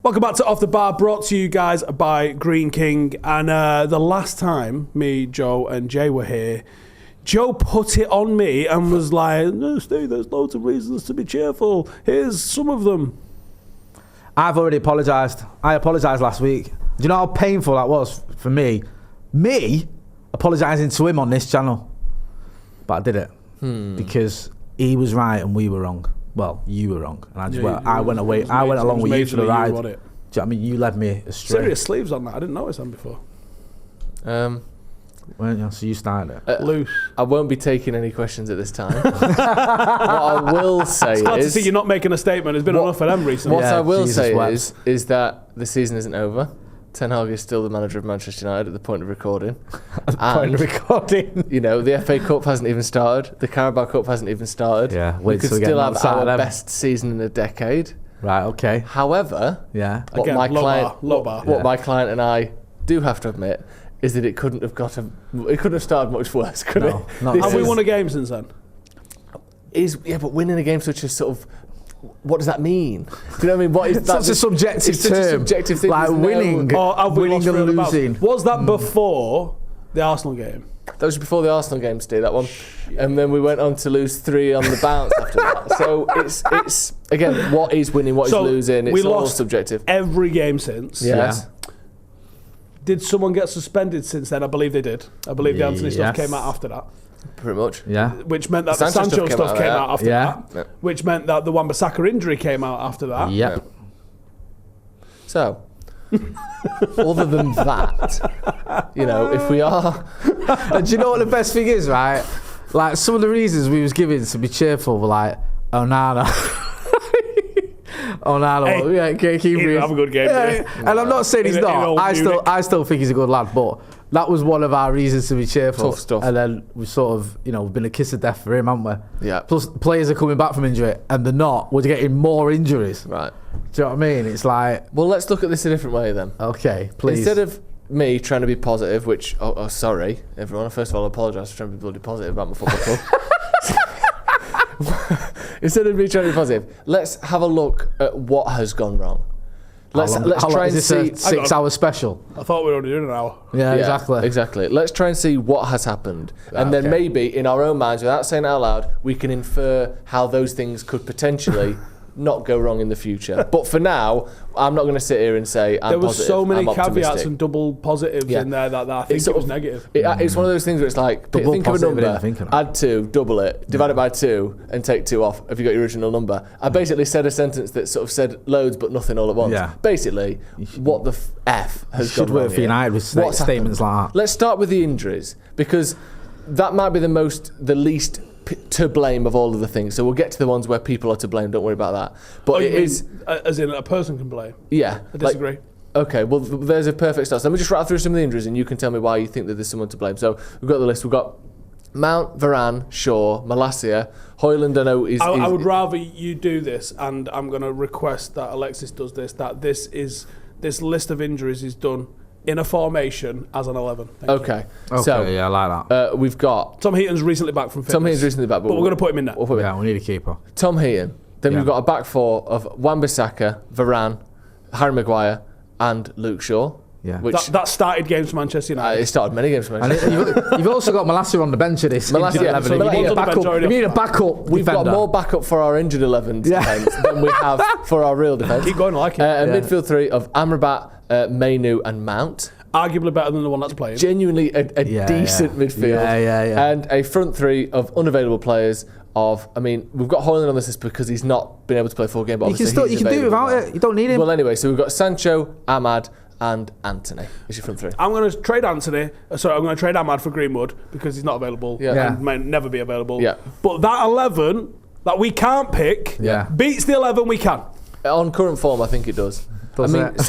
Welcome back to Off the Bar, brought to you guys by Green King. And the last time me, Joe and Jay were here, Joe put it on me and was like, no, Steve, there's loads of reasons to be cheerful. Here's some of them. I've already apologised. I apologised last week. Do you know how painful that was for me? Me apologising to him on this channel. But I did it. Because he was right and we were wrong. Well, you were wrong, and I went along with you for the ride. Do you know what I mean? You led me astray. Serious sleeves on that. I didn't notice them before. Weren't you? So you started it. Loose. I won't be taking any questions at this time. What I will say it's glad to see you're not making a statement. There's been enough for them recently. What I will say is that the season isn't over. Ten Hag is still the manager of Manchester United at the point of recording. You know, the FA Cup hasn't even started. The Carabao Cup hasn't even started. Yeah, we could still have our best season in a decade. Right. Okay. However, what my client and I do have to admit is that it couldn't have started much worse, could it? Have we won a game since then? But winning a game such a sort of. What does that mean? Do you know what I mean? What is that? Such a subjective term. Such a subjective thing. Like winning, winning and losing. Was that before the Arsenal game? That was before the Arsenal game, Steve, that one. And then we went on to lose 3 on the bounce after that. So it's again, what is winning, what is losing? It's all subjective. Every game since. Yes. Yeah. Did someone get suspended since then? I believe they did. I believe the Anthony stuff came out after that. Pretty much. Yeah. Which meant that the Sancho stuff came out after that. Yeah. Which meant that the Wan-Bissaka injury came out after that. Yep. So, other than that, you know, if we are... And do you know what the best thing is, right? Like, some of the reasons we was given to be cheerful were like, Onana. Keep have a good game. And I'm not saying he's not. I still think he's a good lad, but that was one of our reasons to be cheerful. Tough stuff. And then we sort of, we've been a kiss of death for him, haven't we? Yeah. Plus, players are coming back from injury, and they're not. We're getting more injuries. Right. Do you know what I mean? It's like... Well, let's look at this a different way then. Okay, please. Instead of me trying to be positive, which... Oh, sorry, everyone. First of all, I apologise for trying to be bloody positive about my football club. Instead of me trying to be positive, let's have a look at what has gone wrong. Let's try and see. A 6-hour special? I thought we were only doing an hour. Yeah, exactly. Let's try and see what has happened, and then maybe in our own minds, without saying it out loud, we can infer how those things could potentially not go wrong in the future. But for now, I'm not going to sit here and say I'm there were positive, so many I'm caveats optimistic. and double positives in there that I think it was negative. It's one of those things where it's like, think of a number, add 2, double it, divide it by 2, and take 2 off. Have you got your original number? I basically said a sentence that sort of said loads but nothing all at once. Yeah. Basically, what the F has gone wrong here. Should work for United with statements like that. Let's start with the injuries, because that might be the least to blame of all of the things. So we'll get to the ones where people are to blame. Don't worry about that. But it is as in a person can blame. Yeah, I disagree. Okay, well, there's a perfect start. So let me just rattle through some of the injuries, and you can tell me why you think that there's someone to blame. So we've got the list. We've got Mount, Varane, Shaw, Malacia, Højlund. I know I would rather you do this, and I'm going to request that Alexis does this. That this list of injuries is done in a formation as an 11. Okay, so yeah, I like that. We've got Tom Heaton's recently back from fitness. Tom Heaton's recently back, but we're going to put him in there. We need a keeper. Tom Heaton. Then we've got a back 4 of Wan-Bissaka, Varane, Harry Maguire, and Luke Shaw. Yeah, that started games for Manchester United. It started many games for Manchester United. You've also got Malacia on the bench of this. You need a backup. We've got more backup for our injured 11 defence than we have for our real defence. Keep going, I like it. Midfield 3 of Amrabat, Mainu, and Mount. Arguably better than the one that's playing. Genuinely a decent midfield. And a front 3 of unavailable players. We've got Højlund on this list because he's not been able to play full game. But you can do it without it. You don't need him. Well, anyway, so we've got Sancho, Ahmad, and Anthony. Is your front 3? I'm going to trade Anthony. I'm going to trade Ahmad for Greenwood because he's not available and may never be available. Yeah. But that 11 that we can't pick beats the 11 we can. On current form, I think it does. I think it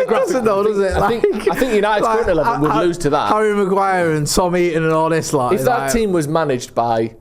doesn't though, does it? I think United's current 11 would lose to that. Harry Maguire and Tom Heaton and all this lot. If that team was managed by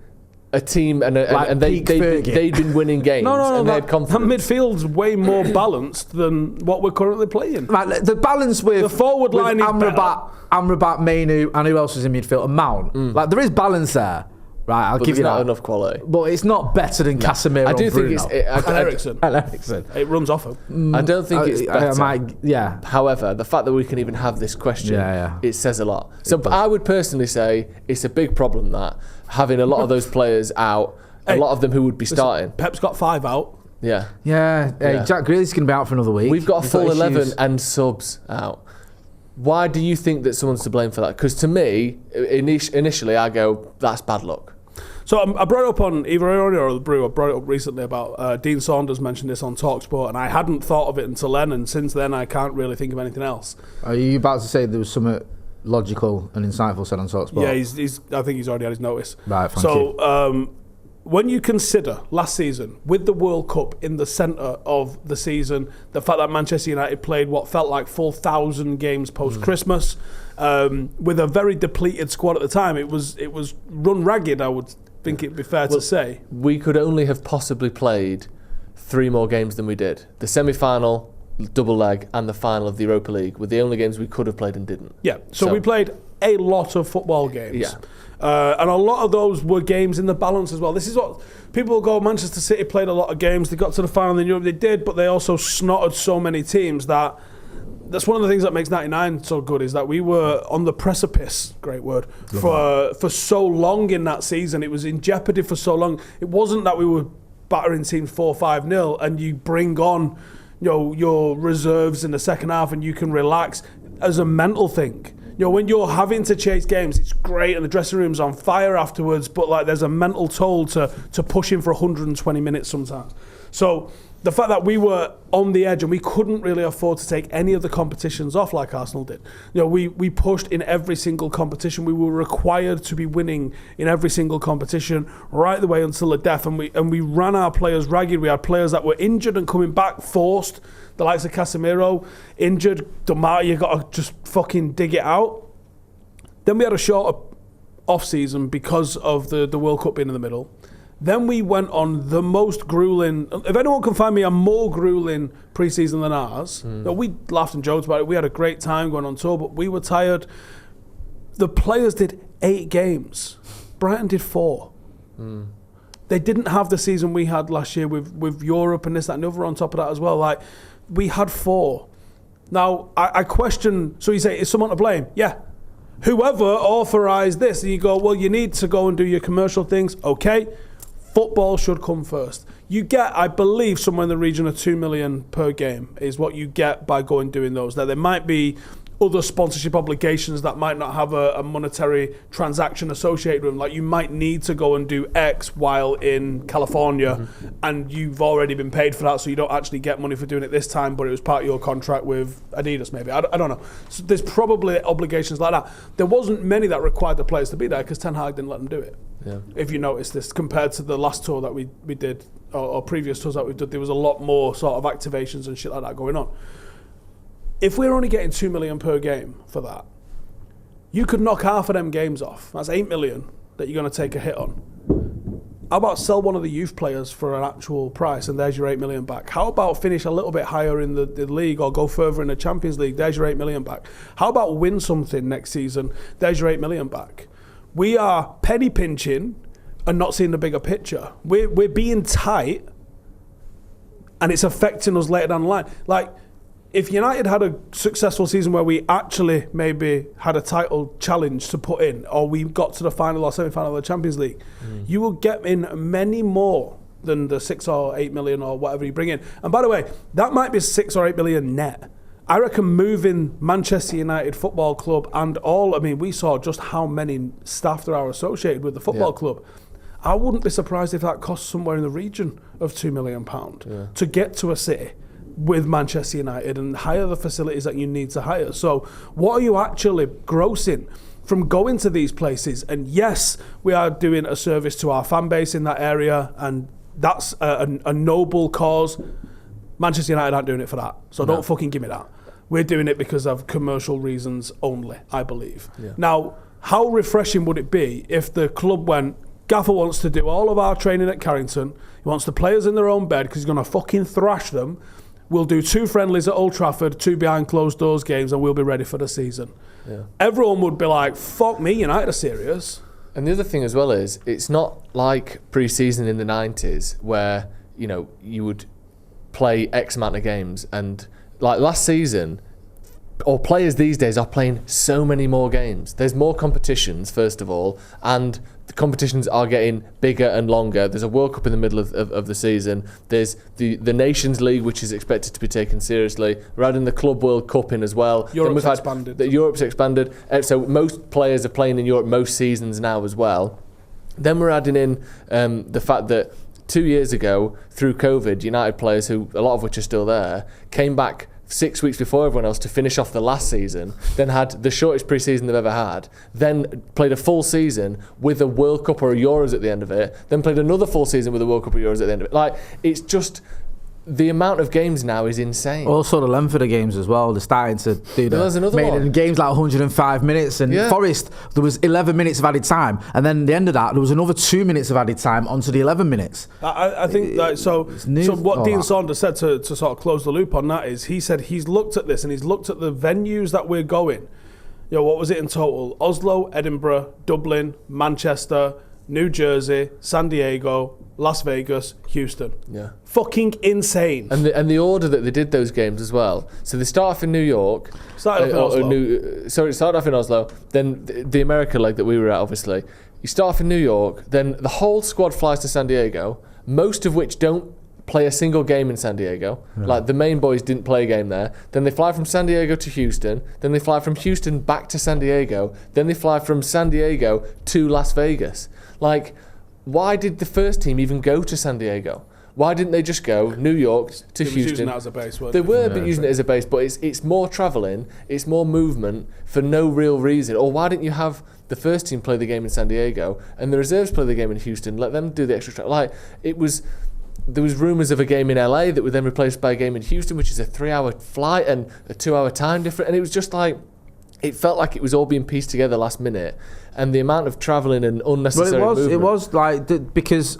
a team and they'd been winning games and they had confidence. That midfield's way more balanced than what we're currently playing. Like, the balance with the forward line is Amrabat, Mainu, and who else is in midfield? And Mount. Like, there is balance there. Right, I'll give you that. Not enough quality. But it's not better than Casemiro. I do think Bruno. it's Eriksen. Eriksen. It runs off him. I don't think it's better. Yeah. However, the fact that we can even have this question, it says a lot. So I would personally say it's a big problem that having a lot of those players out, a lot of them who would be starting. Pep's got 5 out. Yeah. Jack Grealish's going to be out for another week. We've got a full 11 and subs out. Why do you think that someone's to blame for that? Because to me, initially I go, that's bad luck. So I brought it up on either earlier or the Brew. I brought it up recently about Dean Saunders mentioned this on TalkSport, and I hadn't thought of it until then. And since then, I can't really think of anything else. Are you about to say there was something logical and insightful said on TalkSport? Yeah, I think he's already had his notice. Right, thank you. When you consider last season, with the World Cup in the centre of the season, the fact that Manchester United played what felt like 4,000 games post-Christmas, with a very depleted squad at the time, it was run ragged, I would think it'd be fair to say. We could only have possibly played 3 more games than we did. The semi-final, double leg, and the final of the Europa League were the only games we could have played and didn't. Yeah, so we played a lot of football games. Yeah. And a lot of those were games in the balance as well. This is what people go, Manchester City played a lot of games. They got to the final in Europe. They did, but they also snotted so many teams that's one of the things that makes 99 so good, is that we were on the precipice, great word, for so long in that season. It was in jeopardy for so long. It wasn't that we were battering teams 4-5-0 and you bring on your reserves in the second half and you can relax as a mental thing. When you're having to chase games, it's great and the dressing room's on fire afterwards, but there's a mental toll to pushing for 120 minutes sometimes. So the fact that we were on the edge and we couldn't really afford to take any of the competitions off like Arsenal did. We pushed in every single competition. We were required to be winning in every single competition right the way until the death, and we ran our players ragged. We had players that were injured and coming back forced. The likes of Casemiro, injured. Damar, you got to just fucking dig it out. Then we had a shorter off-season because of the World Cup being in the middle. Then we went on the most gruelling, if anyone can find me a more gruelling pre-season than ours, we laughed and joked about it. We had a great time going on tour, but we were tired. The players did 8 games. Brighton did 4. They didn't have the season we had last year with Europe and this, that, and the other on top of that as well. We had 4. Now, I question, so you say, is someone to blame? Yeah. Whoever authorised this, and you go, well, you need to go and do your commercial things. Okay. Football should come first. You get, I believe, somewhere in the region of 2 million per game is what you get by going doing those. Now, there might be other sponsorship obligations that might not have a monetary transaction associated with them. Like you might need to go and do X while in California, and you've already been paid for that, so you don't actually get money for doing it this time, but it was part of your contract with Adidas maybe. I don't know. So there's probably obligations like that. There wasn't many that required the players to be there because Ten Hag didn't let them do it. Yeah. If you notice this, compared to the last tour that we did, or previous tours that we did, there was a lot more sort of activations and shit like that going on. If we're only getting 2 million per game for that, you could knock half of them games off. That's 8 million that you're going to take a hit on. How about sell one of the youth players for an actual price and there's your 8 million back? How about finish a little bit higher in the league or go further in the Champions League? There's your 8 million back. How about win something next season? There's your 8 million back. We are penny pinching and not seeing the bigger picture. We're being tight and it's affecting us later down the line. Like, if United had a successful season where we actually maybe had a title challenge to put in, or we got to the final or semi-final of the Champions League, you will get in many more than the 6 or 8 million or whatever you bring in. And by the way, that might be 6 or 8 million net. I reckon moving Manchester United Football Club and all, I mean, we saw just how many staff there are associated with the football club. I wouldn't be surprised if that costs somewhere in the region of £2 million to get to a city with Manchester United and hire the facilities that you need to hire. So what are you actually grossing from going to these places? And yes, we are doing a service to our fan base in that area, and that's a noble cause. Manchester United aren't doing it for that. So don't fucking give me that. We're doing it because of commercial reasons only, I believe. Yeah. Now, how refreshing would it be if the club went, Gaffer wants to do all of our training at Carrington, he wants the players in their own bed because he's going to fucking thrash them. We'll do 2 friendlies at Old Trafford, 2 behind closed doors games, and we'll be ready for the season. Yeah. Everyone would be like, fuck me, United are serious. And the other thing as well is, it's not like pre-season in the 90s where, you know, you would play X amount of games, and like last season, or players these days are playing so many more games. There's more competitions, first of all, and the competitions are getting bigger and longer. There's a World Cup in the middle of the season. There's the Nations League, which is expected to be taken seriously. We're adding the Club World Cup in as well. Europe's expanded. Europe's expanded. So most players are playing in Europe most seasons now as well. Then we're adding in the fact that 2 years ago, through COVID, United players, who a lot of which are still there, came back 6 weeks before everyone else to finish off the last season, then had the shortest pre-season they've ever had, then played a full season with a World Cup or a Euros at the end of it, then played another full season with a World Cup or Euros at the end of it. Like, it's just... the amount of games now is insane. Also the length of the games as well. They're starting to do that. There's another one. Games like 105 minutes. And Forest, there was 11 minutes of added time. And then at the end of that, there was another 2 minutes of added time onto the 11 minutes. I think that, so what Dean Saunders said to sort of close the loop on that is, he said he's looked at this and he's looked at the venues that we're going. You know, what was it in total? Oslo, Edinburgh, Dublin, Manchester, New Jersey, San Diego, Las Vegas, Houston. Yeah. Fucking insane. And the order that they did those games as well. So they start off in New York. Started off in Oslo. It started off in Oslo. Then the America leg that we were at, obviously. You start off in New York. Then the whole squad flies to San Diego, most of which don't play a single game in San Diego. Yeah. Like, the main boys didn't play a game there. Then they fly from San Diego to Houston. Then they fly from Houston back to San Diego. Then they fly from San Diego to Las Vegas. Like, why did the first team even go to San Diego? Why didn't they just go New York to Houston? Using that as a base, they were using it as a base, but it's more travelling, it's more movement for no real reason. Or why didn't you have the first team play the game in San Diego and the reserves play the game in Houston? Let them do the extra travel. Like, there was rumours of a game in LA that were then replaced by a game in Houston, which is a 3-hour flight and a 2-hour time difference. And it was just like, it felt like it was all being pieced together last minute. And the amount of travelling and unnecessary movement. It was like, because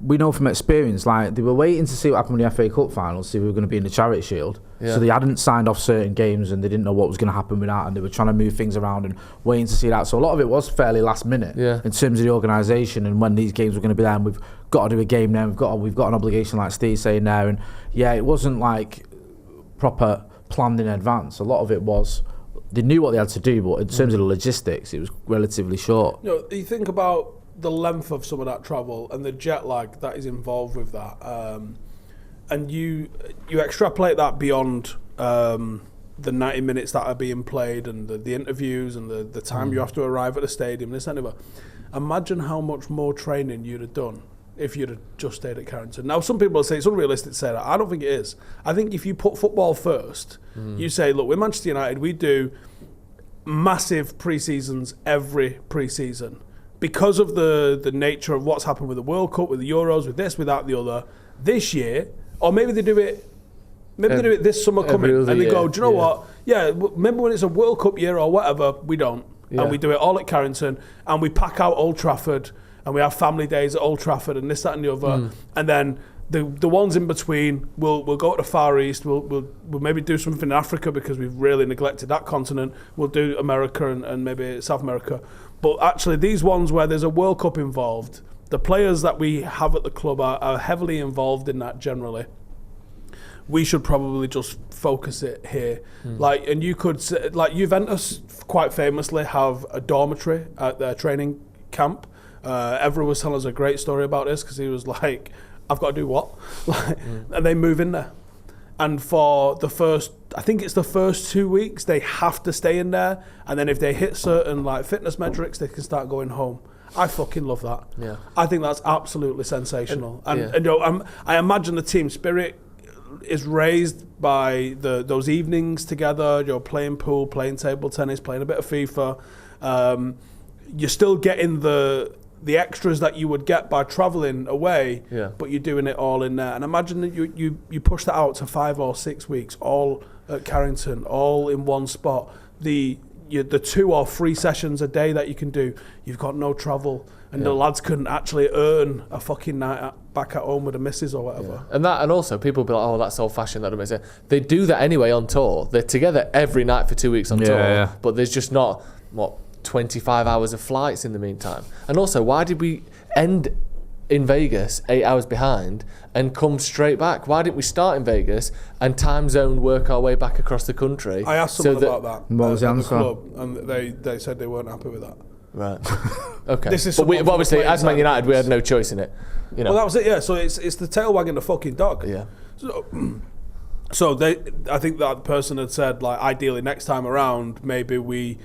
we know from experience, like, they were waiting to see what happened in the FA Cup final, see if we were going to be in the Charity Shield. Yeah. So they hadn't signed off certain games and they didn't know what was going to happen with that, and they were trying to move things around and waiting to see that. So a lot of it was fairly last minute in terms of the organisation and when these games were going to be there. And we've got to do a game now. We've got an obligation, like Steve saying there. And yeah, it wasn't like proper planned in advance. A lot of it was, they knew what they had to do, but in terms of the logistics, it was relatively short. You know, you think about the length of some of that travel and the jet lag that is involved with that, and you extrapolate that beyond the 90 minutes that are being played and the interviews and the time you have to arrive at the stadium, this and that. Imagine how much more training you'd have done if you'd have just stayed at Carrington. Now, some people say it's unrealistic to say that. I don't think it is. I think if you put football first, you say, look, we're Manchester United, we do massive pre-seasons every pre-season. Because of the nature of what's happened with the World Cup, with the Euros, with this, with that, the other, this year, or maybe they do it this summer coming, and they go, do you know what? Yeah, remember when it's a World Cup year or whatever, we don't. Yeah. And we do it all at Carrington, and we pack out Old Trafford, and we have family days at Old Trafford, and this, that, and the other. And then the ones in between, we'll go to the Far East, we'll maybe do something in Africa because we've really neglected that continent. We'll do America and maybe South America. But actually, these ones where there's a World Cup involved, the players that we have at the club are heavily involved in that generally. We should probably just focus it here. Like, and you could, like, Juventus quite famously have a dormitory at their training camp. Evra was telling us a great story about this because he was like, I've got to do what? And they move in there. And for the first, I think it's the first 2 weeks, they have to stay in there. And then if they hit certain like fitness metrics, they can start going home. I fucking love that. Yeah. I think that's absolutely sensational. And you know, I imagine the team spirit is raised by those evenings together. You're playing pool, playing table tennis, playing a bit of FIFA. You're still getting the extras that you would get by travelling away, but you're doing it all in there. And imagine that you push that out to 5 or 6 weeks, all at Carrington, all in one spot. The 2 or 3 sessions a day that you can do, you've got no travel, and the lads couldn't actually earn a fucking night back at home with the missus or whatever. And also people be like, oh, that's old fashioned, that doesn't make sense. They do that anyway on tour. They're together every night for 2 weeks on tour, but there's just not 25 hours of flights in the meantime? And also, why did we end in Vegas 8 hours behind and come straight back? Why didn't we start in Vegas and time zone work our way back across the country? I asked someone about that. What was the answer? Club, and they said they weren't happy with that. Right. Okay. This is but obviously, as Man United, we had no choice in it. You know. Well, that was it. Yeah. So it's the tail wagging the fucking dog. Yeah. So I think that person had said, like, ideally next time around, maybe we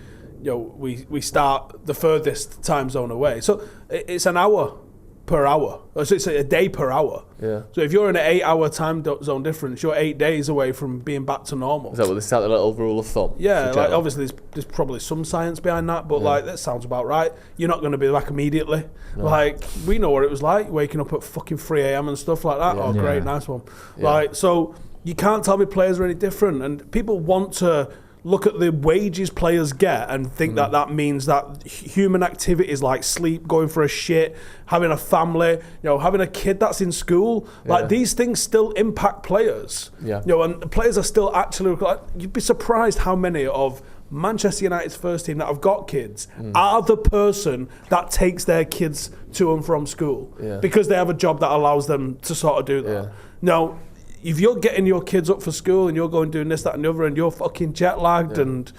start the furthest time zone away. So it's an hour per hour. So it's a day per hour. Yeah. So if you're in an 8 hour time zone difference, you're 8 days away from being back to normal. Is that what this is, the little rule of thumb? Yeah, like obviously there's probably some science behind that, but like that sounds about right. You're not going to be back immediately. No. Like, we know what it was like, waking up at fucking 3 a.m. and stuff like that. Yeah. Oh, great, nice one. Yeah. Like, so you can't tell me players are any different, and people want to look at the wages players get and think that means that human activities like sleep, going for a shit, having a family, having a kid that's in school, like these things still impact players. Yeah. And players are still actually, like, you'd be surprised how many of Manchester United's first team that have got kids are the person that takes their kids to and from school because they have a job that allows them to sort of do that. Yeah. Now, if you're getting your kids up for school and you're going doing this, that and the other, and you're fucking jet lagged and,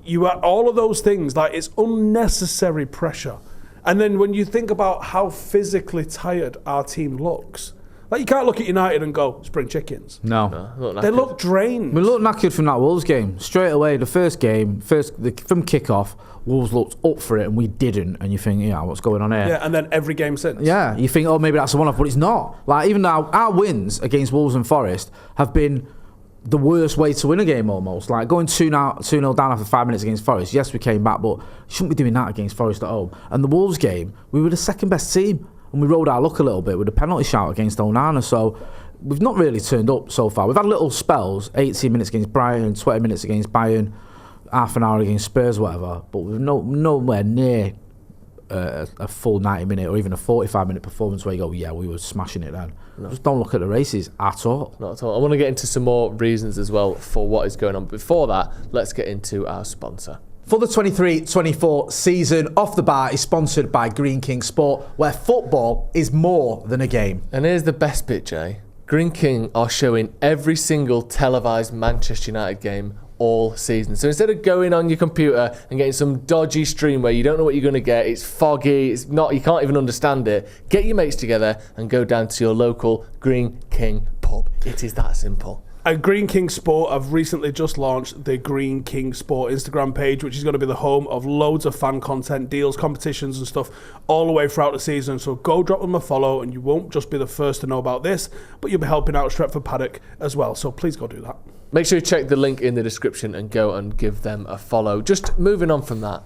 you are all of those things, like, it's unnecessary pressure. And then when you think about how physically tired our team looks, like, you can't look at United and go, spring chickens. No. They look drained. We looked knackered from that Wolves game. Straight away, the first game, from kick-off, Wolves looked up for it and we didn't. And you think, what's going on here? Yeah, and then every game since. Yeah, you think, maybe that's a one-off, but it's not. Like, even though our wins against Wolves and Forest have been the worst way to win a game almost. Like, going 2-0 down after 5 minutes against Forest. Yes, we came back, but you shouldn't be doing that against Forest at home. And the Wolves game, we were the second best team. And we rode our luck a little bit with a penalty shout against Onana. So we've not really turned up so far. We've had little spells, 18 minutes against Brighton, 20 minutes against Bayern, half an hour against Spurs, whatever. But we're nowhere near a full 90-minute or even a 45-minute performance where you go, we were smashing it then. No. Just don't look at the races at all. Not at all. I want to get into some more reasons as well for what is going on. Before that, let's get into our sponsor. For the 23-24 season, Off the Bar is sponsored by Green King Sport, where football is more than a game. And here's the best bit, Jay. Green King are showing every single televised Manchester United game all season. So instead of going on your computer and getting some dodgy stream where you don't know what you're going to get, it's foggy, you can't even understand it, get your mates together and go down to your local Green King pub. It is that simple. And Green King Sport have recently just launched the Green King Sport Instagram page, which is going to be the home of loads of fan content, deals, competitions and stuff all the way throughout the season. So go drop them a follow and you won't just be the first to know about this, but you'll be helping out Stretford Paddock as well. So please go do that. Make sure you check the link in the description and go and give them a follow. Just moving on from that.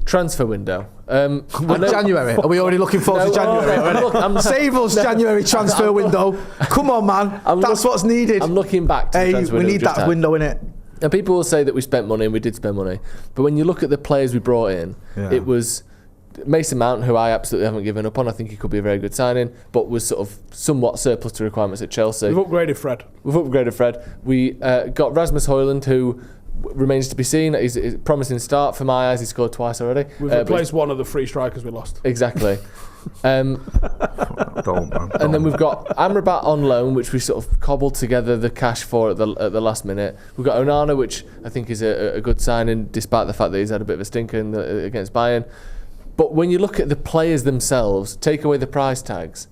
Transfer window. January. Are we already looking forward to January? Save us, January transfer window. Come on, man. That's what's needed. I'm looking back to the transfer window. We need that window in it. And people will say that we spent money, and we did spend money. But when you look at the players we brought in, it was Mason Mount, who I absolutely haven't given up on. I think he could be a very good signing, but was sort of somewhat surplus to requirements at Chelsea. We've upgraded Fred. We got Rasmus Højlund, who remains to be seen. He's a promising start for my eyes. He scored twice already. We've replaced one of the three strikers we lost. Exactly. And then we've got Amrabat on loan, which we sort of cobbled together the cash for at the last minute. We've got Onana, which I think is a good signing, despite the fact that he's had a bit of a stinker against Bayern. But when you look at the players themselves, take away the price tags,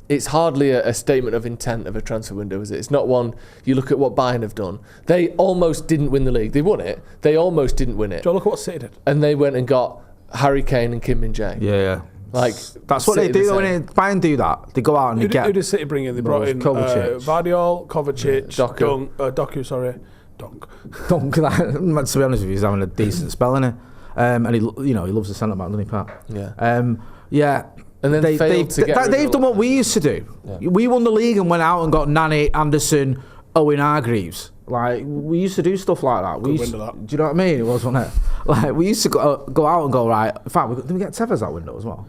it's hardly a statement of intent of a transfer window, is it? It's not one. You look at what Bayern have done. They almost didn't win the league. They won it. They almost didn't win it. Do you look at what City did? And they went and got Harry Kane and Kim Min-jae. Yeah. Like, that's what they do when Bayern do that. They go out and they get. Who did City bring in? They brought in Vardiol, Kovacic, Doku. Dunk. To be honest with you, he's having a decent spell in it. And he loves the centre back, doesn't he, Pat? Yeah. And then they've done what we used to do. Yeah. We won the league and went out and got Nani, Anderson, Owen Hargreaves. Like, we used to do stuff like that. Do you know what I mean? It was, wasn't it? Like, we used to go out and go, right. In fact, did we get Tevez that window as well?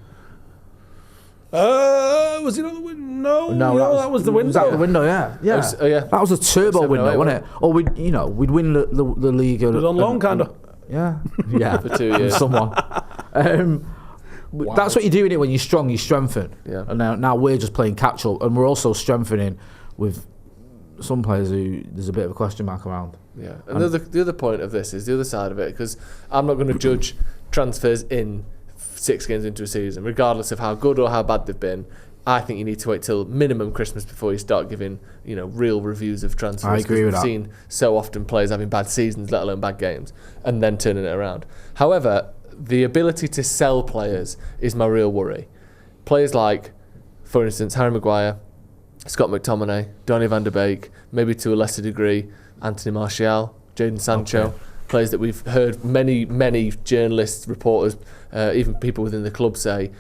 Was it on the window? No, that was the window. Was that the window? Yeah. That was a turbo window, wasn't it? Or we'd win the league. It was on loan, kind of. Yeah. For 2 years. Someone. Wow. That's what you're doing it when you're strong, you strengthen. Yeah. And now we're just playing catch up, and we're also strengthening with some players who there's a bit of a question mark around. Yeah. And the other point of this is the other side of it, because I'm not going to judge transfers in 6 games into a season, regardless of how good or how bad they've been. I think you need to wait till minimum Christmas before you start giving, real reviews of transfers. I agree with that. We've seen so often players having bad seasons, let alone bad games, and then turning it around. However, the ability to sell players is my real worry. Players like, for instance, Harry Maguire, Scott McTominay, Donny van der Beek, maybe to a lesser degree, Anthony Martial, Jadon Sancho, players that we've heard many journalists, reporters, even people within the club say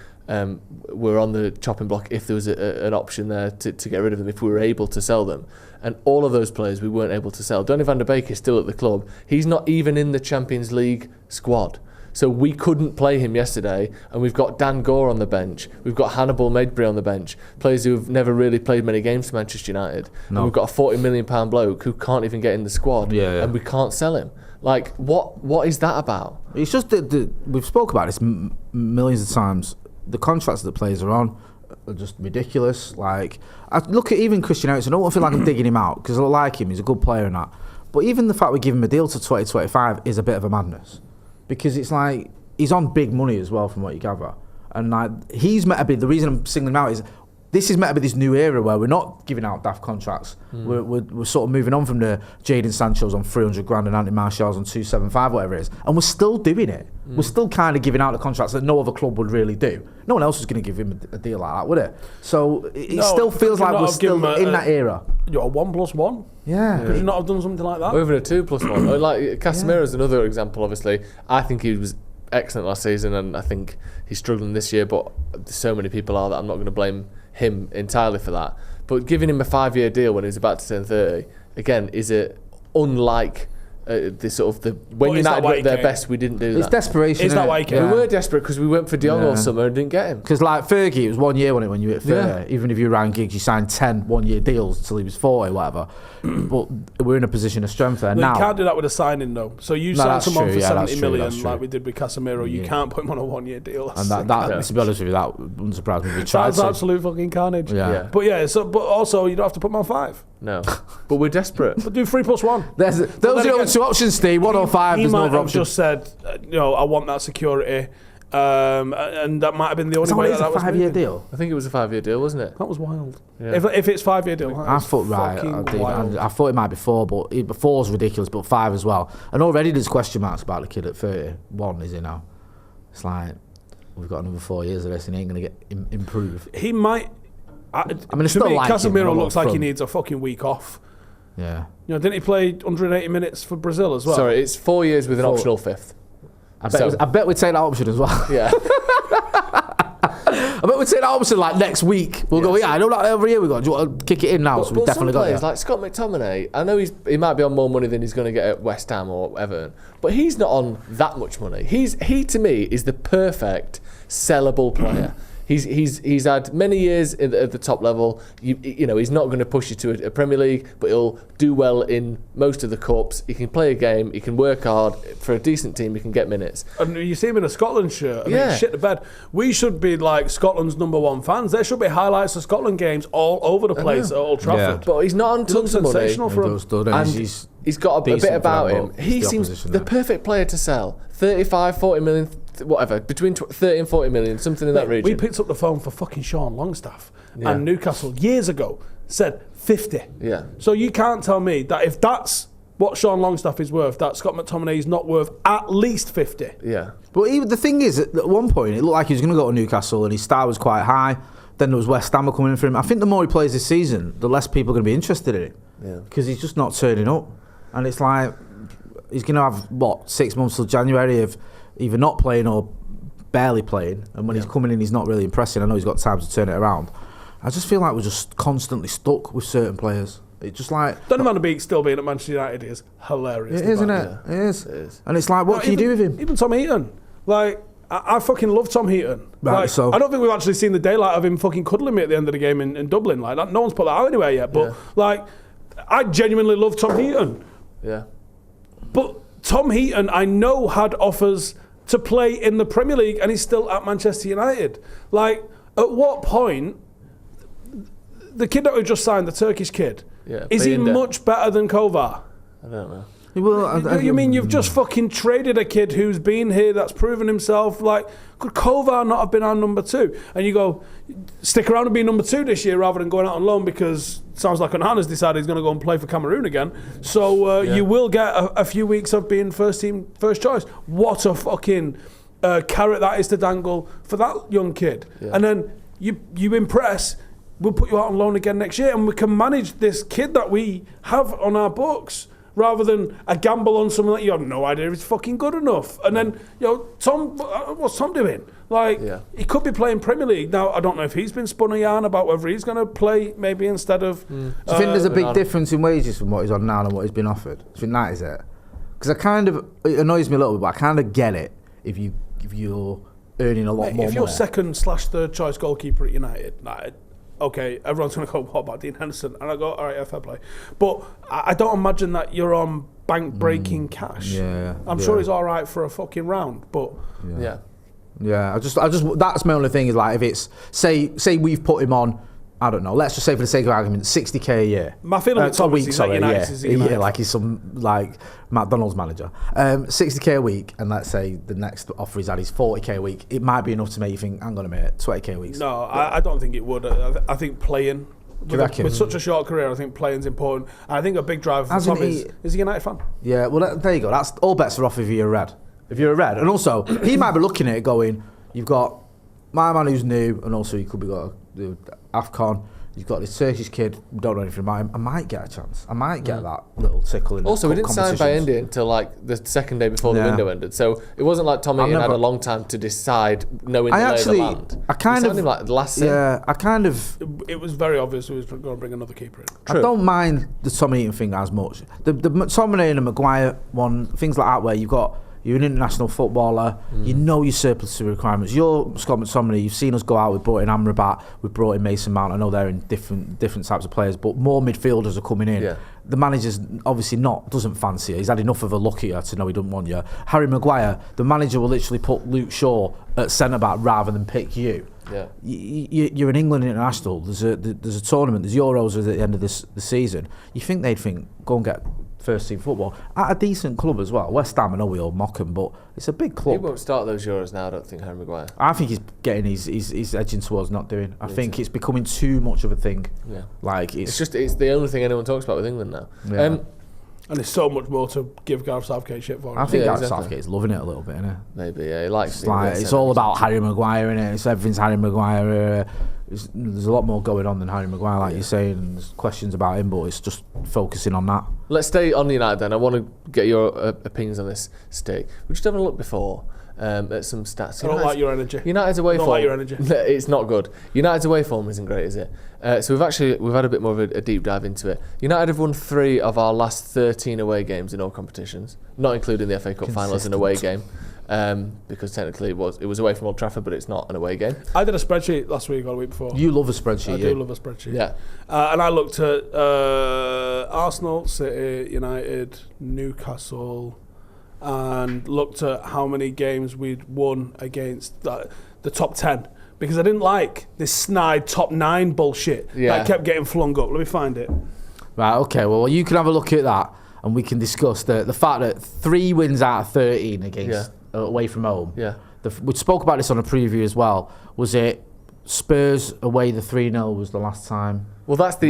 were on the chopping block if there was an option there to get rid of them, if we were able to sell them. And all of those players we weren't able to sell. Donny van der Beek is still at the club. He's not even in the Champions League squad. So we couldn't play him yesterday, and we've got Dan Gore on the bench. We've got Hannibal Maidbury on the bench, players who have never really played many games for Manchester United. No. And we've got a £40 million bloke who can't even get in the squad, and we can't sell him. Like, what is that about? It's just that we've spoke about this millions of times. The contracts that players are on are just ridiculous. Like, I look at even Christian Eriksen. I don't feel like I'm digging him out because I like him. He's a good player and that. But even the fact we give him a deal to 2025 is a bit of a madness. Because it's like, he's on big money as well from what you gather. And like, he's meant to be, the reason I'm singling him out is, this is meant to be this new era where we're not giving out daft contracts. We're sort of moving on from the Jadon Sancho's on 300 grand and Anthony Martial's on 275, whatever it is. And we're still doing it. We're still kind of giving out the contracts that no other club would really do. No one else is going to give him a deal like that, would it? So it still feels like we're still in that era. You're a 1+1? Yeah. Could you not have done something like that? Or even a 2+1. Like Casemiro's another example, obviously. I think he was excellent last season, and I think he's struggling this year, but so many people are that I'm not going to blame him entirely for that. But giving him a 5-year deal when he's about to turn 30, again, is it unlike when United were at their best, we didn't do that. It's desperation. Is that why he came? We were desperate because we went for De Jong all summer and didn't get him. Because like Fergie, it was 1 year when you hit 30. Even if you ran gigs, you signed 10 1-year deals until he was 40, whatever. But we're in a position of strength there now. You can't do that with a signing though. So you signed someone for 70 million like we did with Casemiro. You can't put him on a 1-year deal. And that to be honest with you, that wouldn't surprise me if we tried. That's absolute fucking carnage. Yeah. But but also you don't have to put him on 5. No, but we're desperate. But do 3+1. Those are the only 2 options, Steve. 1 or 5. There's no other option. He might have just said, I want that security, and that might have been the only way. It's a 5-year deal. I think it was a 5-year deal, wasn't it? That was wild. Yeah. If it's 5-year deal, I thought I thought it might be 4, but 4's ridiculous, but 5 as well. And already there's question marks about the kid at 31. Is he now? It's like we've got another 4 years of this, and he ain't going to get improve. He might. I mean, to me, Casemiro looks like he needs a fucking week off. Yeah. Didn't he play 180 minutes for Brazil as well? Sorry, it's 4 years with an optional 5th. I bet we'd take that option as well. Yeah. I bet we'd take that option like next week. We'll go, I know that every year we got. Do you want to kick it in now? So we definitely got it. Like Scott McTominay, I know he might be on more money than he's going to get at West Ham or Everton, but he's not on that much money. He to me is the perfect sellable player. He's had many years at the top level. He's not going to push you to a Premier League, but he'll do well in most of the cups. He can play a game. He can work hard for a decent team. He can get minutes. And you see him in a Scotland shirt. I mean, shit the bed. We should be like Scotland's #1 fans. There should be highlights of Scotland games all over the place at Old Trafford. But he's not on tons of money. Sensational for him. And he's got a bit about him. He seems the perfect player to sell. 35, 40 million. Whatever, between 30 and 40 million, something in that region. We picked up the phone for fucking Sean Longstaff, and Newcastle years ago said 50. Yeah. So you can't tell me that if that's what Sean Longstaff is worth, that Scott McTominay is not worth at least 50. Yeah. But even the thing is, at one point, it looked like he was going to go to Newcastle, and his star was quite high. Then there was West Ham coming in for him. I think the more he plays this season, the less people are going to be interested in it. Yeah. Because he's just not turning up, and it's like he's going to have 6 months till January of either not playing or barely playing, and when he's coming in, he's not really impressing. I know he's got time to turn it around. I just feel like we're just constantly stuck with certain players. It's just like Donny van der Beek still being at Manchester United is hilarious. It is, isn't it? Yeah. It is. And it's like, what can you do with him? Even Tom Heaton. Like, I fucking love Tom Heaton. Right, like, so I don't think we've actually seen the daylight of him fucking cuddling me at the end of the game in Dublin. Like that, no one's put that out anywhere yet. But like, I genuinely love Tom Heaton. Yeah. But Tom Heaton, I know, had offers to play in the Premier League, and he's still at Manchester United. Like, at what point, the kid that we just signed, the Turkish kid, is he much better than Kovar? I don't know. Well, you mean you've just fucking traded a kid who's been here, that's proven himself? Like, could Kovar not have been our number 2? And you go, stick around and be number 2 this year rather than going out on loan, because it sounds like Onana's decided he's going to go and play for Cameroon again. So you will get a few weeks of being first team, first choice. What a fucking carrot that is to dangle for that young kid. Yeah. And then you impress, we'll put you out on loan again next year, and we can manage this kid that we have on our books, rather than a gamble on something that you have no idea if it's fucking good enough. And then, Tom, what's Tom doing? Like, he could be playing Premier League. Now, I don't know if he's been spun a yarn about whether he's going to play maybe instead of... Do you think there's a big difference in wages from what he's on now and what he's been offered? Do you think that is it? Because it annoys me a little bit, but I kind of get it if you're earning a lot more money. If you're second/third choice goalkeeper at United, okay, everyone's going to go, what about Dean Henderson? And I go, all right, fair play. But I don't imagine that you're on bank-breaking cash. Yeah, I'm sure he's all right for a fucking round, but... Yeah, I just that's my only thing is, like, if it's, say we've put him on, I don't know, let's just say for the sake of argument, 60k a year. My feeling is a week, sorry, yeah, like he's some, like, McDonald's manager. 60k a week, and let's say the next offer he's had is 40k a week. It might be enough to make you think, hang on a minute, 20k a week. No, I don't think it would. I think playing, with such a short career, I think playing's important. And I think a big driver for Tom is a United fan. Yeah, well, there you go. That's all bets are off if you're a Red. If you're a Red. And also, he might be looking at it going, you've got my man who's new, and also you could be got AFCON. You've got this Turkish kid, don't know anything about him. I might get a chance. I might get that little tickle in. Also, we didn't sign Bayende until like the second day before the window ended, so it wasn't like Tom Heaton had a long time to decide, knowing the lay of the land. I kind of him like last season. Yeah, I kind of. It was very obvious we was going to bring another keeper in. True. I don't mind the Tom Heaton thing as much. The McTominay and the Maguire one, things like that, where you're an international footballer, you know your surplus to requirements. You're Scott McTominay, you've seen us go out, we've brought in Amrabat, we've brought in Mason Mount. I know they're in different types of players, but more midfielders are coming in. Yeah. The manager's obviously doesn't fancy you. He's had enough of a look at you to know he doesn't want you. Harry Maguire, the manager will literally put Luke Shaw at centre-back rather than pick you. Yeah. You're an England international. There's a tournament, there's Euros at the end of the season. You think they'd think, go and get first team football at a decent club as well. West Ham, I know we all mock him, but it's a big club. He won't start those Euros now, I don't think, Harry Maguire. I think he's getting he's edging towards not doing. I think it's becoming too much of a thing. Yeah, like it's the only thing anyone talks about with England now. Yeah. And there's so much more to give Gareth Southgate shit for. I think Gareth Southgate's loving it a little bit, isn't it? Maybe, yeah, he likes it. It's all about Harry Maguire, innit? Everything's Harry Maguire. There's a lot more going on than Harry Maguire, like you're saying, and there's questions about him, but it's just focusing on that. Let's stay on United then. I want to get your opinions on this, Stick. We're just having a look before at some stats. I don't like your energy. United's away form. I don't like your energy. It's not good. United's away form isn't great, is it? So we've had a bit more of a deep dive into it. United have won 3 of our last 13 away games in all competitions, not including the FA Cup final as an away game. Because technically it was away from Old Trafford, but it's not an away game. I did a spreadsheet last week or the week before. You love a spreadsheet. I do love a spreadsheet. Yeah. And I looked at Arsenal, City, United, Newcastle, and looked at how many games we'd won against the top 10. Because I didn't like this snide top 9 bullshit that kept getting flung up. Let me find it. Right, okay, well, you can have a look at that and we can discuss the fact that 3 wins out of 13 against away from home. Yeah. We spoke about this on a preview as well. Was it Spurs away, the 3-0 was the last time? Well, that's the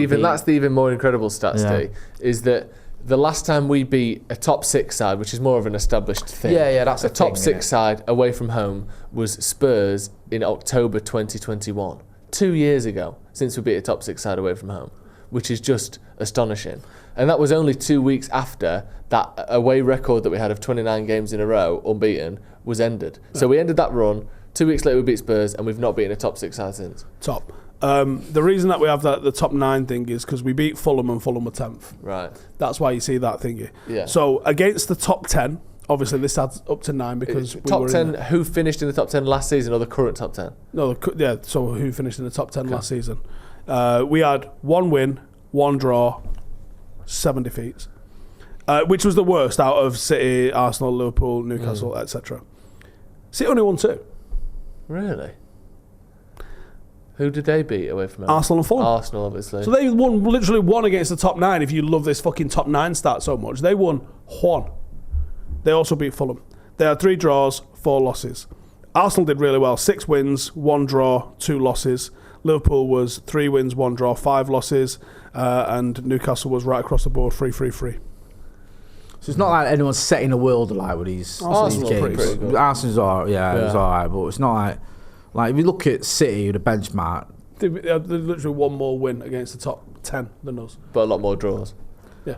even more incredible stat, Steve, is that the last time we beat a top 6 side, which is more of an established thing. Yeah, that's a top 6 side away from home was Spurs in October 2021. 2 years ago since we beat a top 6 side away from home, which is just astonishing. And that was only 2 weeks after that away record that we had of 29 games in a row, unbeaten, was ended. So we ended that run. 2 weeks later we beat Spurs, and we've not beaten a top 6 side since. Top. The reason that we have the top 9 thing is because we beat Fulham and Fulham were 10th. Right. That's why you see that thingy. Yeah. So against the top 10, obviously this adds up to 9 because top 10. Who finished in the top 10 last season, or the current top 10? No, so who finished in the top 10 last season? We had 1 win, 1 draw, 7 defeats. which was the worst out of City, Arsenal, Liverpool, Newcastle, etc. City only won 2. Really? Who did they beat away from home? Arsenal and Fulham. Arsenal, obviously. So they literally won against the top 9. If you love this fucking top 9 stat so much, they won 1. They also beat Fulham. They had 3 draws, 4 losses. Arsenal did really well. 6 wins, 1 draw, 2 losses. Liverpool was 3 wins, 1 draw, 5 losses. And Newcastle was right across the board, 3-3-3. So it's not like anyone's setting a world alight with these Arsenal games. pretty good. Arsenal's alright, it was alright, but it's not like if you look at City, the benchmark. They literally 1 more win against the top 10 than us. But a lot more draws. Yeah.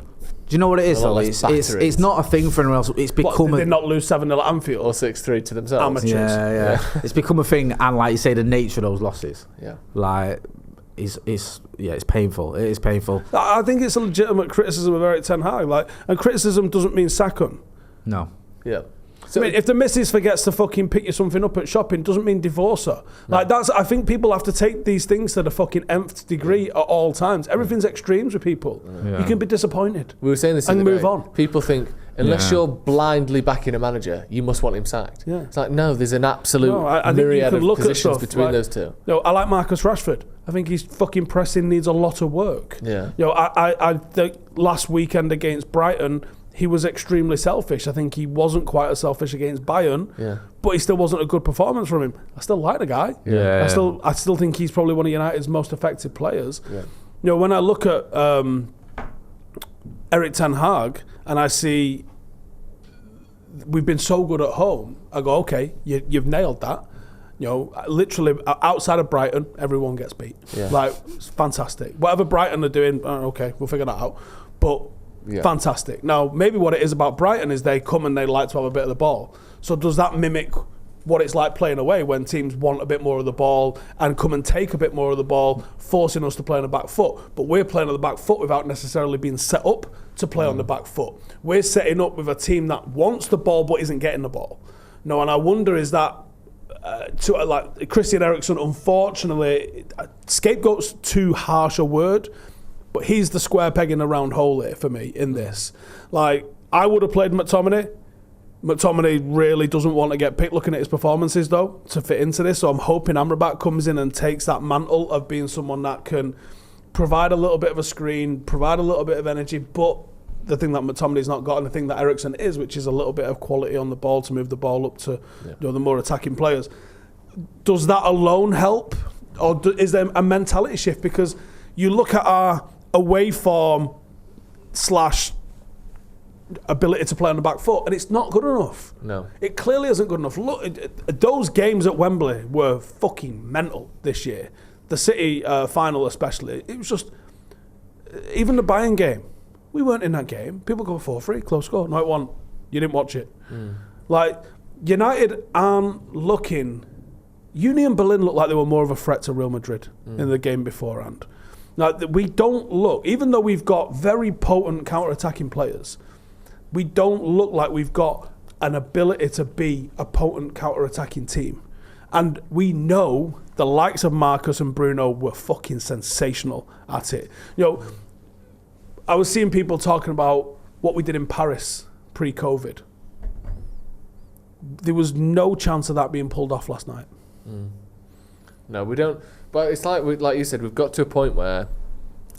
Do you know what it is, though? It's not a thing for anyone else. It's become did they not lose 7-0 at Anfield? Or 6-3 to themselves. Amateurs. Yeah. It's become a thing, and like you say, the nature of those losses. Yeah. Like, it's painful. It is painful. I think it's a legitimate criticism of Eric Ten Hag. And criticism doesn't mean sack him. No. Yeah. So I mean, if the missus forgets to fucking pick you something up at shopping, doesn't mean divorce her. No. I think people have to take these things to the fucking nth degree at all times. Everything's extremes with people. Yeah. You can be disappointed. We were saying this and move on. People think unless you're blindly backing a manager, you must want him sacked. Yeah. It's like, no, there's an absolute myriad of positions between those two. I like Marcus Rashford. I think his fucking pressing needs a lot of work. Yeah. I think last weekend against Brighton, he was extremely selfish. I think he wasn't quite as selfish against Bayern, but he still wasn't a good performance from him. I still like the guy. Yeah. I still think he's probably one of United's most effective players. Yeah. When I look at Eric Ten Hag and I see we've been so good at home, I go, okay, you've nailed that. Literally outside of Brighton, everyone gets beat. Yeah. It's fantastic. Whatever Brighton are doing, okay, we'll figure that out. But fantastic. Now, maybe what it is about Brighton is they come and they like to have a bit of the ball. So does that mimic what it's like playing away when teams want a bit more of the ball and come and take a bit more of the ball, forcing us to play on the back foot? But we're playing on the back foot without necessarily being set up to play on the back foot. We're setting up with a team that wants the ball but isn't getting the ball. No, and I wonder, is that Christian Eriksen, unfortunately, scapegoat's too harsh a word, but he's the square peg in the round hole here for me in this. I would have played McTominay. McTominay really doesn't want to get picked looking at his performances, though, to fit into this. So I'm hoping Amrabat comes in and takes that mantle of being someone that can provide a little bit of a screen, provide a little bit of energy, but the thing that McTominay's not got and the thing that Eriksen is, which is a little bit of quality on the ball to move the ball up to the more attacking players. Does that alone help? Or is there a mentality shift? Because you look at our away form / ability to play on the back foot, and it's not good enough. No. It clearly isn't good enough. Look, those games at Wembley were fucking mental this year. The City final especially. It was just... Even the Bayern game, we weren't in that game. People go 4-3, close score. No, it wasn't. You didn't watch it. United aren't looking... Union Berlin looked like they were more of a threat to Real Madrid in the game beforehand. Now, we don't look... Even though we've got very potent counter-attacking players, we don't look like we've got an ability to be a potent counter-attacking team. And we know the likes of Marcus and Bruno were fucking sensational at it. I was seeing people talking about what we did in Paris pre-COVID. There was no chance of that being pulled off last night. No, we don't. But it's like you said, we've got to a point where,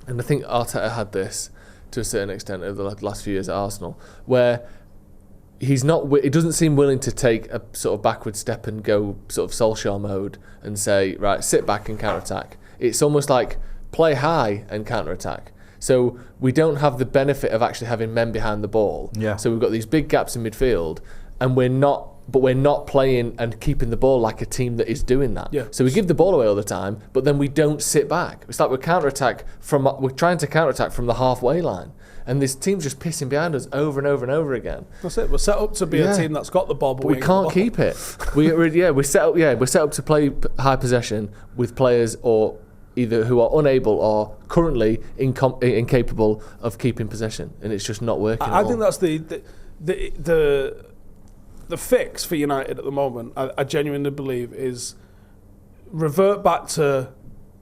and I think Arteta had this to a certain extent over the last few years at Arsenal, where he doesn't seem willing to take a sort of backward step and go sort of Solskjaer mode and say, right, sit back and counter-attack. It's almost like play high and counter-attack. So we don't have the benefit of actually having men behind the ball. Yeah. So we've got these big gaps in midfield, and we're not playing and keeping the ball like a team that is doing that. Yeah. So we give the ball away all the time, but then we don't sit back. It's like we're trying to counter-attack from the halfway line. And this team's just pissing behind us over and over and over again. That's it. We're set up to be a team that's got the ball, but we can't keep it. We're set up to play high possession with players or either who are unable or currently incapable of keeping possession, and it's just not working. I think that's the fix for United at the moment. I genuinely believe is revert back to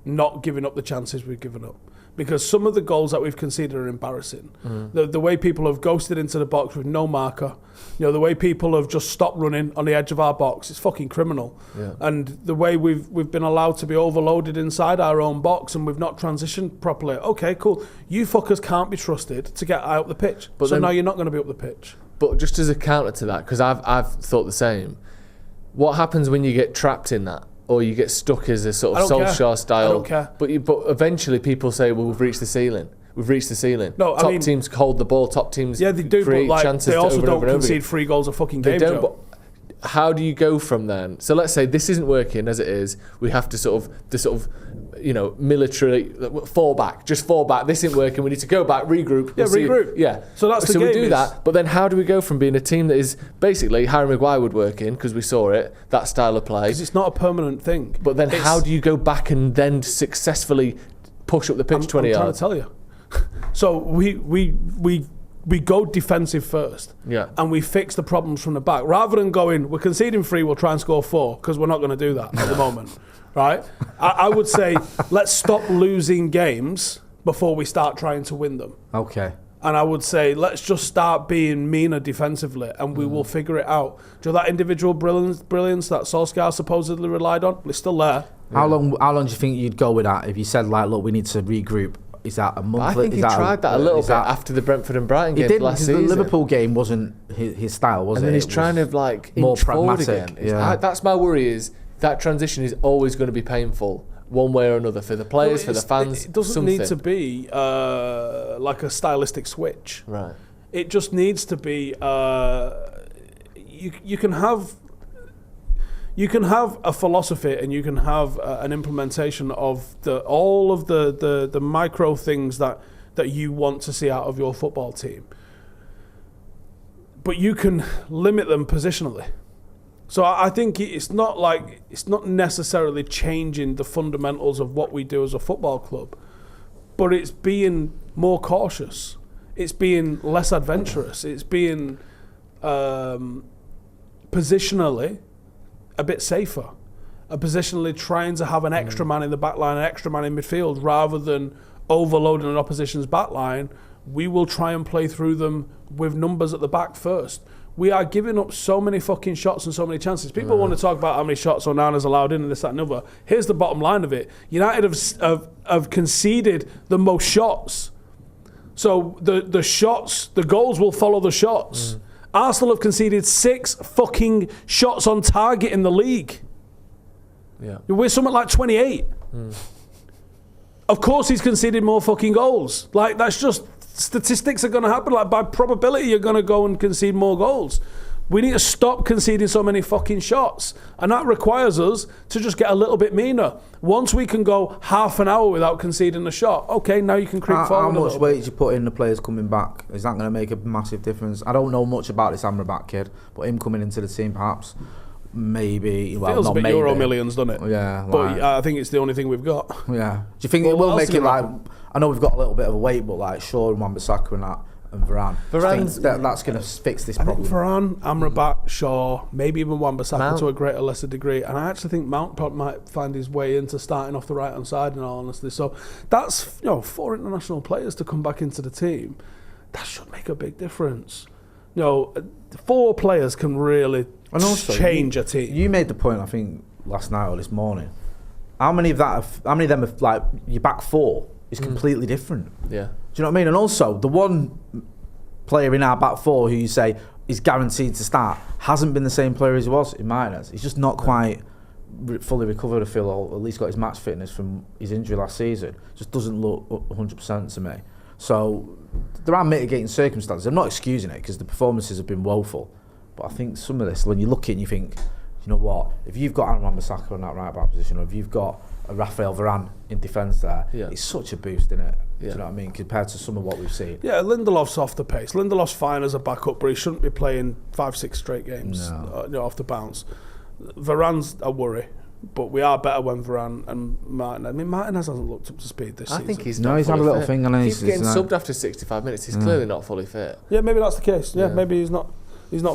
not giving up the chances we've given up. because some of the goals that we've conceded are embarrassing. The way people have ghosted into the box with no marker, the way people have just stopped running on the edge of our box, it's fucking criminal. Yeah. And the way we've been allowed to be overloaded inside our own box and we've not transitioned properly. Okay, cool. You fuckers can't be trusted to get high up the pitch. But so now you're not going to be up the pitch. But just as a counter to that, because I've thought the same, what happens when you get trapped in that? Or you get stuck as a sort of Solskjaer style. I don't care. But eventually people say, well, we've reached the ceiling. We've reached the ceiling. No, top teams hold the ball. Top teams they do, create but chances. They also over don't and over concede 3 goals a fucking game. They don't. But how do you go from then? So let's say this isn't working as it is. We have to militarily fall back. Just fall back. This isn't working. We need to go back, regroup. Regroup. Yeah. So that's the game. So we do that. But then how do we go from being a team that is basically Harry Maguire would work in, because we saw it, that style of play. Because it's not a permanent thing. But then how do you go back and then successfully push up the pitch 20 yards? I'm trying to tell you. So we go defensive first, and we fix the problems from the back. Rather than going, we're conceding 3, we'll try and score 4, because we're not going to do that at the moment, right? I would say, let's stop losing games before we start trying to win them. Okay. And I would say, let's just start being meaner defensively, and we will figure it out. Do you know that individual brilliance that Solskjaer supposedly relied on? It's still there. How long do you think you'd go with that if you said, like, look, we need to regroup? Is that a month? I think he tried that a little bit after the Brentford and Brighton games last season. The Liverpool game wasn't his style, was it? And then he's trying to more pragmatic. Again. That's my worry, is that transition is always going to be painful, one way or another, for the players, for the fans. It doesn't need to be like a stylistic switch. Right. It just needs to be. You can have a philosophy, and you can have an implementation of all of the micro things that you want to see out of your football team. But you can limit them positionally. So I think it's not necessarily changing the fundamentals of what we do as a football club, but it's being more cautious. It's being less adventurous. It's being positionally a bit safer, positionally trying to have an extra man in the back line, an extra man in midfield, rather than overloading an opposition's back line. We will try and play through them with numbers at the back first. We are giving up so many fucking shots and so many chances. People want to talk about how many shots Onana's allowed in and this, that and other. Here's the bottom line of it. United have conceded the most shots. So the shots, the goals will follow the shots. Arsenal have conceded 6 fucking shots on target in the league. Yeah. We're something like 28. Of course he's conceded more fucking goals. Like, that's just, statistics are going to happen. Like, by probability, you're going to go and concede more goals. We need to stop conceding so many fucking shots. And that requires us to just get a little bit meaner. Once we can go half an hour without conceding a shot, okay, now you can creep forward. How much weight do you put in the players coming back? Is that going to make a massive difference? I don't know much about this Amrabat kid, but him coming into the team, perhaps, maybe. Well, feels not a bit maybe. Euro millions, doesn't it? Yeah. But I think it's the only thing we've got. Yeah. Do you think it will make it like... I know we've got a little bit of a weight, but like Shaw and Wan-Bissaka and that, and Varane. That's going to fix this problem. I think Varane, Amrabat, Shaw, maybe even Wan-Bissaka to a greater, lesser degree. And I actually think Mount might find his way into starting off the right-hand side, in all honesty. So that's 4 international players to come back into the team. That should make a big difference. 4 players can really change a team. You made the point, I think, last night or this morning. How many of them have, like, your back 4 is completely different? Yeah. Do you know what I mean? And also, the one player in our back 4 who you say is guaranteed to start hasn't been the same player as he was in Martinez. He's just not quite fully recovered, I feel, or at least got his match fitness from his injury last season. Just doesn't look 100% to me. So there are mitigating circumstances. I'm not excusing it because the performances have been woeful. But I think some of this, when you look at it and you think, you know what, if you've got Aaron Wan-Bissaka in that right back position, or if you've got a Raphael Varane in defence there, it's such a boost, isn't it? Do you know what I mean? Compared to some of what we've seen. Yeah, Lindelof's off the pace. Lindelof's fine as a backup, but he shouldn't be playing 5-6 straight games off the bounce. Varane's a worry, but we are better when Varane and Martin. I mean, Martinez hasn't looked up to speed this season. I think he's he's had a little thing, and he's getting subbed after 65 minutes. He's clearly not fully fit. Yeah, maybe that's the case. Yeah, maybe he's not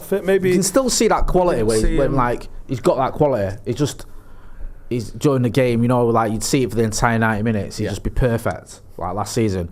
fit. Maybe you can still see that quality when like he's got that quality. It just he's during the game, like you'd see it for the entire 90 minutes. He'd just be perfect. Like last season,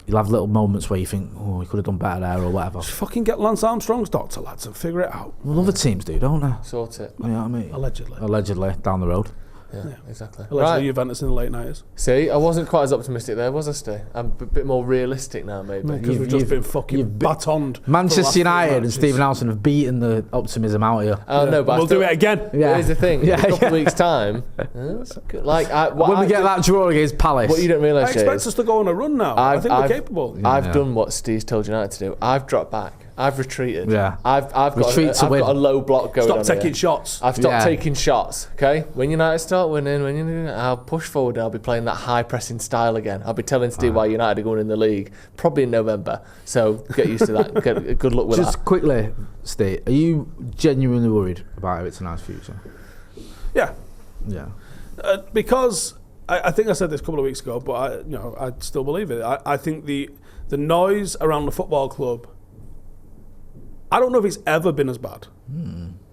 you'll have little moments where you think, oh, he could have done better there or whatever. Just fucking get Lance Armstrong's doctor, lads, and figure it out. Well, other teams do, don't they? Sort it. You know what I mean? Allegedly, down the road. Yeah, exactly. Allegedly Juventus in the late 90s. See, I wasn't quite as optimistic there, was I, Steve? I'm a bit more realistic now, maybe. Because we've just been fucking batoned. Manchester United and Stephen Howson have beaten the optimism out of you. Oh, no, but we'll do it again. Yeah. Here's the thing. In a couple of weeks' time, when we get that draw against Palace. What you don't realise, I expect us to go on a run now. I think we're capable. I've done what Steve's told United to do. I've dropped back. I've retreated. Yeah. I've got a low block going on. Stop taking shots. I've stopped taking shots. Okay. When United start winning, I'll push forward and I'll be playing that high pressing style again. I'll be telling Steve why United are going in the league probably in November. So get used to that. Get good luck with that. Just quickly, Steve, are you genuinely worried about Everton Nice's future? Yeah. Yeah. Because I think I said this a couple of weeks ago, but I still believe it. I think the noise around the football club, I don't know if it's ever been as bad.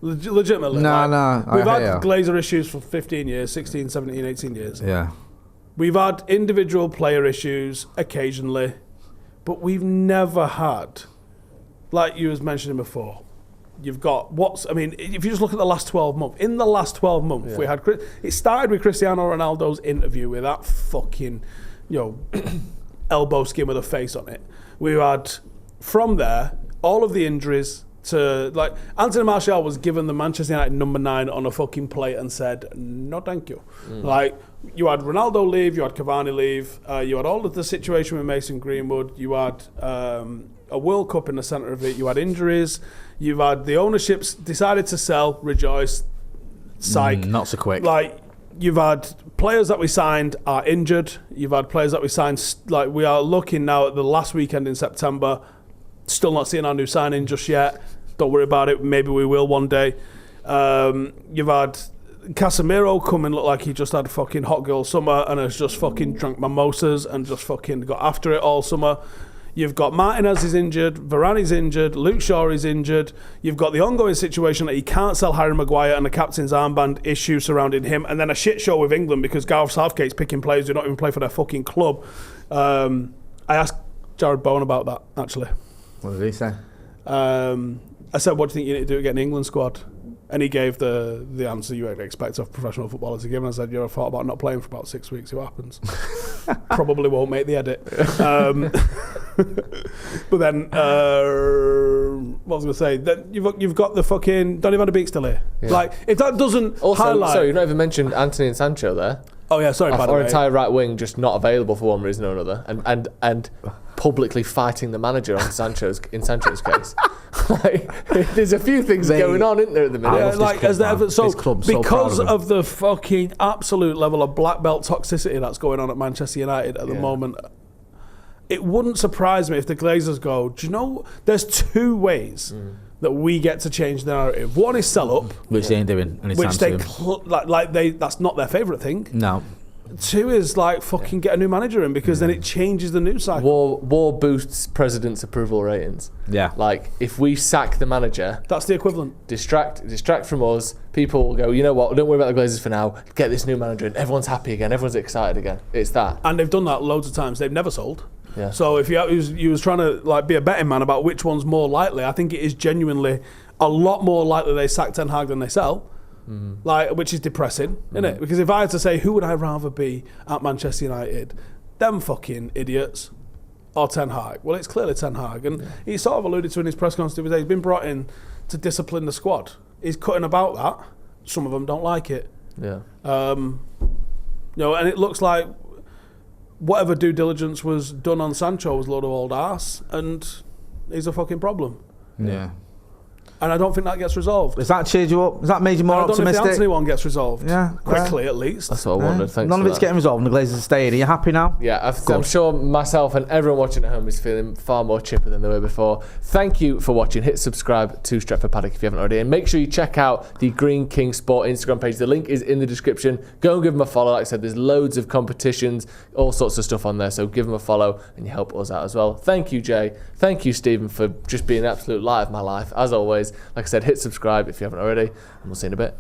Legitimately. No. We've had Glazer issues for 15 years, 16, 17, 18 years. Yeah. We've had individual player issues occasionally, but we've never had, like you was mentioning before, you've got if you just look at the last 12 months, in the last 12 months, we had, it started with Cristiano Ronaldo's interview with that fucking, elbow skin with a face on it. We had, from there, all of the injuries to, like, Anthony Martial was given the Manchester United number 9 on a fucking plate and said, no thank you. Like, you had Ronaldo leave, you had Cavani leave, you had all of the situation with Mason Greenwood, you had a World Cup in the centre of it, you had injuries, you've had the ownerships decided to sell, rejoice, psych. Not so quick. Like, you've had players that we signed are injured, you've had players that we signed, like, we are looking now at the last weekend in September, still not seeing our new signing just yet. Don't worry about it. Maybe we will one day. You've had Casemiro come and look like he just had a fucking hot girl summer and has just fucking drunk mimosas and just fucking got after it all summer. You've got Martinez is injured, Varane is injured, Luke Shaw is injured. You've got the ongoing situation that he can't sell Harry Maguire and the captain's armband issue surrounding him, and then a shit show with England because Gareth Southgate's picking players who don't even play for their fucking club. I asked Jared Bowen about that, actually. What did he say? I said, what do you think you need to do to get an England squad? And he gave the answer you would expect of professional footballers to give. And I said, you ever thought about not playing for about 6 weeks? See what happens. Probably won't make the edit. But then, what was I going to say? Then you've got the fucking Donny van de Beek still here. Yeah. Like, if that doesn't highlight... Sorry, you've not even mentioned Anthony and Sancho there. Oh, yeah, sorry, by the way. Our entire right wing just not available for one reason or another. And publicly fighting the manager in Sancho's case. Like, there's a few things going on, isn't there, at the minute? Yeah, like, because of the fucking absolute level of black belt toxicity that's going on at Manchester United at the moment, it wouldn't surprise me if the Glazers go, do you know, there's 2 ways that we get to change the narrative. One is sell up, which they ain't doing anytime soon. That's not their favourite thing. No. 2 is like fucking get a new manager in, because then it changes the news cycle. War boosts president's approval ratings. Yeah. Like, if we sack the manager, that's the equivalent. Distract from us. People will go, you know what? Don't worry about the Glazers for now. Get this new manager in. Everyone's happy again. Everyone's excited again. It's that. And they've done that loads of times. They've never sold. Yeah. So if you was trying to like be a betting man about which one's more likely, I think it is genuinely a lot more likely they sack Ten Hag than they sell. Like, which is depressing, isn't it? Because if I had to say who would I rather be at Manchester United, them fucking idiots or Ten Hag? Well, it's clearly Ten Hag, and he sort of alluded to in his press conference today. He's been brought in to discipline the squad. He's cutting about that. Some of them don't like it. Yeah. And it looks like whatever due diligence was done on Sancho was a load of old arse, and he's a fucking problem. Yeah. And I don't think that gets resolved. Has that cheered you up? Has that made you more optimistic? I don't know if the Anthony one gets resolved. Yeah. Quickly, at least. That's what I wondered. Thanks. None of it's getting resolved and the Glazers are staying. Are you happy now? Yeah, I'm sure myself and everyone watching at home is feeling far more chipper than they were before. Thank you for watching. Hit subscribe to Stretford Paddock if you haven't already. And make sure you check out the Green King Sport Instagram page. The link is in the description. Go and give them a follow. Like I said, there's loads of competitions, all sorts of stuff on there. So give them a follow and you help us out as well. Thank you, Jay. Thank you, Stephen, for just being an absolute light of my life. As always, like I said, hit subscribe if you haven't already. And we'll see you in a bit.